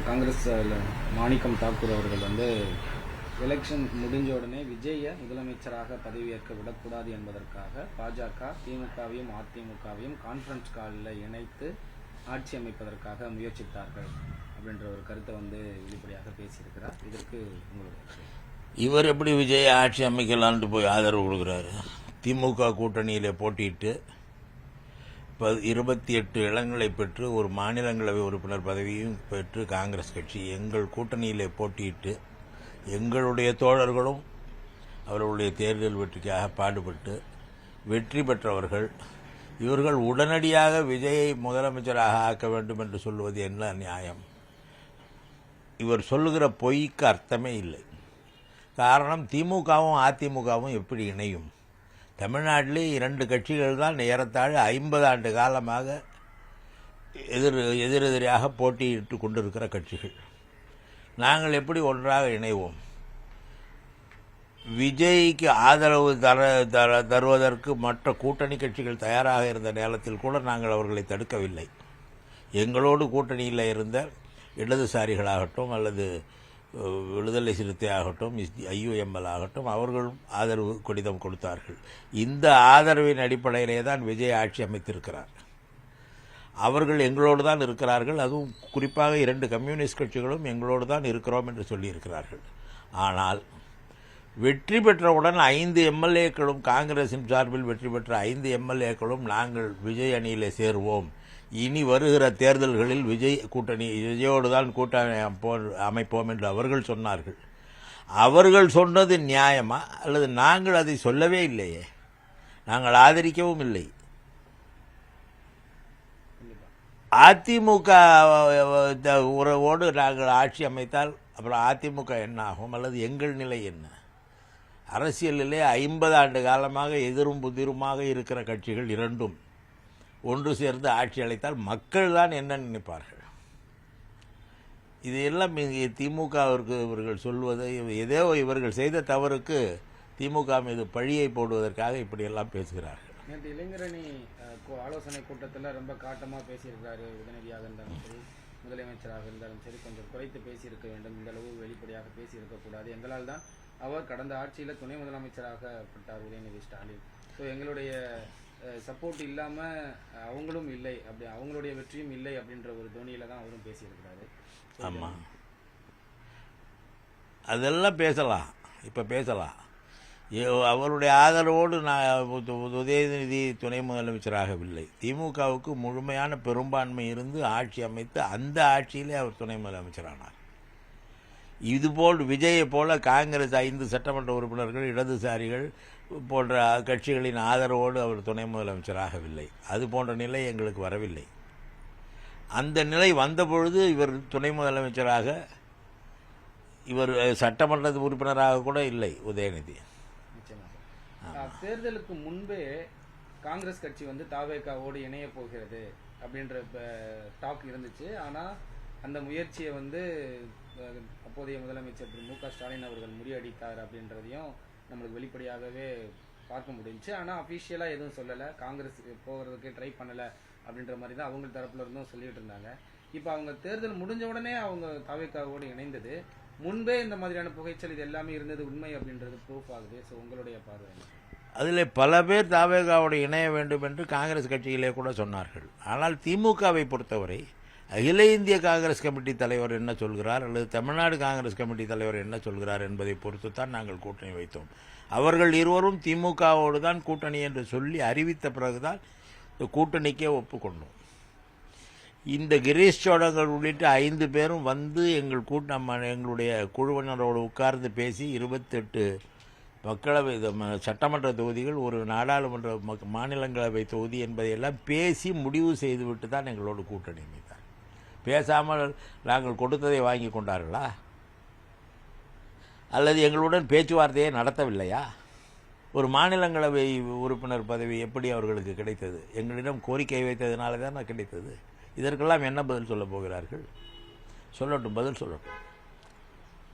காங்கிரஸ் மாணிக்கம் தாக்கூர் அவர்கள் வந்து எலெக்ஷன் முடிஞ்ச உடனே விஜயை முதலமைச்சராக பதவியேற்க விடக்கூடாது என்பதற்காக பாஜக திமுகவையும் அதிமுகவையும் கான்ஃபரன்ஸ் காலில் இணைத்து ஆட்சி அமைப்பதற்காக முயற்சித்தார்கள் அப்படின்ற ஒரு கருத்தை வந்து வெளிப்படையாக பேசியிருக்கிறார். இதற்கு உங்களுடைய இவர் எப்படி விஜய் ஆட்சி அமைக்கலான்ட்டு போய் ஆதரவு கொடுக்குறாரு? திமுக கூட்டணியில் போட்டியிட்டு 28 இடங்களை பெற்று ஒரு மாநிலங்களவை உறுப்பினர் பதவியும் பெற்று காங்கிரஸ் கட்சி எங்கள் கூட்டணியிலே போட்டியிட்டு எங்களுடைய தோழர்களும் அவர்களுடைய தேர்தல் வெற்றிக்காக பாடுபட்டு வெற்றி பெற்றவர்கள். இவர்கள் உடனடியாக விஜயை முதலமைச்சராக ஆக்க வேண்டும் என்று சொல்வது என்ன நியாயம்? இவர் சொல்லுகிற பொய்க்கு அர்த்தமே இல்லை. காரணம், திமுகவும் அதிமுகவும் எப்படி இணையும்? தமிழ்நாட்டிலே 2 கட்சிகள் தான் ஏறத்தாழ 50 ஆண்டு காலமாக எதிரெதிராக போட்டியிட்டு கொண்டிருக்கிற கட்சிகள். நாங்கள் எப்படி ஒன்றாக இணைவோம்? விஜய்க்கு ஆதரவு தருவதற்கு மற்ற கூட்டணி கட்சிகள் தயாராக இருந்த நேரத்தில் கூட நாங்கள் அவர்களை தடுக்கவில்லை. எங்களோடு கூட்டணியில் இருந்த இடதுசாரிகளாகட்டும் அல்லது விடுதலை சிறுத்தை ஆகட்டும், IUML ஆகட்டும், அவர்களும் ஆதரவு கடிதம் கொடுத்தார்கள். இந்த ஆதரவின் அடிப்படையிலே தான் விஜய் ஆட்சி அமைத்திருக்கிறார். அவர்கள் எங்களோடு தான் இருக்கிறார்கள். அதுவும் குறிப்பாக 2 கம்யூனிஸ்ட் கட்சிகளும் எங்களோடு தான் இருக்கிறோம் என்று சொல்லியிருக்கிறார்கள். ஆனால் வெற்றி பெற்றவுடன் 5 MLAக்களும், காங்கிரசின் சார்பில் வெற்றி பெற்ற 5 MLAக்களும் நாங்கள் விஜய் அணியிலே சேருவோம், இனி வருகிற தேர்தல்களில் விஜயோடு தான் கூட்டணி அமைப்போம் என்று அவர்கள் சொன்னார்கள். அவர்கள் சொன்னது நியாயமா? அல்லது நாங்கள் அதை சொல்லவே இல்லையே, நாங்கள் ஆதரிக்கவும் இல்லை. அதிமுக உறவோடு நாங்கள் ஆட்சி அமைத்தால் அப்புறம் அதிமுக என்ன ஆகும்? அல்லது எங்கள் நிலை என்ன? அரசியலிலே 50 ஆண்டு காலமாக எதிரும் புதிருமாக இருக்கிற கட்சிகள் இரண்டும் ஒன்று சேர்ந்து ஆட்சி அளித்தால் மக்கள் தான் என்ன நினைப்பார்கள்? இது எல்லாம் திமுகவிற்கு இவர்கள் சொல்வது, ஏதோ இவர்கள் செய்த தவறுக்கு திமுக மீது பழியை போடுவதற்காக இப்படியெல்லாம் பேசுகிறார்கள். நேற்று இளைஞரணி ஆலோசனை கூட்டத்தில் ரொம்ப காட்டமாக பேசியிருக்கிறாரு. உதயநிதியாக இருந்தாலும் சரி, முதலமைச்சராக இருந்தாலும் சரி, கொஞ்சம் குறைத்து பேசியிருக்க வேண்டும். இந்த அளவு வெளிப்படையாக பேசியிருக்கக்கூடாது. எங்களால் தான் அவர் கடந்த ஆட்சியில் துணை முதலமைச்சராக பட்டார் உதயநிதி ஸ்டாலின். ஸோ எங்களுடைய சப்போர்ட் இல்லாமல் அவங்களும் இல்லை, அப்படி அவங்களுடைய வெற்றியும் இல்லை அப்படின்ற ஒரு தோனியில் தான் அவரும் பேசியிருக்கிறாரு. ஆமாம், அதெல்லாம் பேசலாம், இப்போ பேசலாம். அவருடைய ஆதரவோடு நான் உதயநிதி துணை முதலமைச்சராகவில்லை. திமுகவுக்கு முழுமையான பெரும்பான்மை இருந்து ஆட்சி அமைத்து அந்த ஆட்சியிலே அவர் துணை முதலமைச்சரானார். இதுபோல் விஜயை போல காங்கிரஸ் 5 சட்டமன்ற உறுப்பினர்கள், இடதுசாரிகள் போன்ற கட்சிகளின் ஆதரவோடு அவர் துணை முதலமைச்சராகவில்லை. அது போன்ற நிலை எங்களுக்கு வரவில்லை. அந்த நிலை வந்தபொழுது இவர் துணை முதலமைச்சராக, இவர் சட்டமன்ற உறுப்பினராக கூட இல்லை உதயநிதி. தேர்தலுக்கு முன்பே காங்கிரஸ் கட்சி வந்து தாவேகாவோடு இணைய போகிறது அப்படின்ற டாக் இருந்துச்சு. ஆனால் அந்த முயற்சியை வந்து அப்போதைய முதலமைச்சர் திரு மு.க. ஸ்டாலின் அவர்கள் முறியடித்தார் அப்படின்றதையும் நம்மளுக்கு வெளிப்படையாகவே பார்க்க முடிஞ்சுச்சு. ஆனால் அஃபிஷியலாக எதுவும் சொல்லலை, காங்கிரஸ் போகிறதுக்கு ட்ரை பண்ணலை அப்படின்ற மாதிரி தான் அவங்க தரப்புல இருந்தும் சொல்லிட்டு இருந்தாங்க. இப்போ அவங்க தேர்தல் முடிஞ்ச உடனே அவங்க தாவேகாவோடு இணைந்தது, முன்பே இந்த மாதிரியான புகைச்சல் இது எல்லாமே இருந்தது உண்மை அப்படின்றது ப்ரூஃப் ஆகுது. ஸோ உங்களுடைய பார்வை? அதில் பல பேர் தாவேகாவோடு இணைய வேண்டும் என்று காங்கிரஸ் கட்சியிலே கூட சொன்னார்கள். ஆனால் திமுகவை பொறுத்தவரை அகில இந்திய காங்கிரஸ் கமிட்டி தலைவர் என்ன சொல்கிறார் அல்லது தமிழ்நாடு காங்கிரஸ் கமிட்டி தலைவர் என்ன சொல்கிறார் என்பதை பொறுத்து தான் நாங்கள் கூட்டணி வைத்தோம். அவர்கள் இருவரும் திமுகவோடு தான் கூட்டணி என்று சொல்லி அறிவித்த பிறகுதான் இந்த கூட்டணிக்கே ஒப்புக்கொண்டோம். இந்த கிரீஷ் சோடங்கள் உள்ளிட்ட 5 பேரும் வந்து எங்களுடைய குழுவினரோடு உட்கார்ந்து பேசி 28 மக்களவை சட்டமன்ற தொகுதிகள், ஒரு நாடாளுமன்ற மாநிலங்களவை தொகுதி என்பதையெல்லாம் பேசி முடிவு செய்துவிட்டு தான் எங்களோடு கூட்டணி அமைத்தார். பேசாமல் நாங்கள் கொடுத்ததை வாங்கி கொண்டார்களா? அல்லது எங்களுடன் பேச்சுவார்த்தையை நடத்தவில்லையா? ஒரு மாநிலங்களவை உறுப்பினர் பதவி எப்படி அவர்களுக்கு கிடைத்தது? எங்களிடம் கோரிக்கை வைத்ததுனால தான் கிடைத்தது. இதற்கெல்லாம் என்ன பதில் சொல்ல போகிறார்கள்? சொல்லட்டும், பதில் சொல்லட்டும்.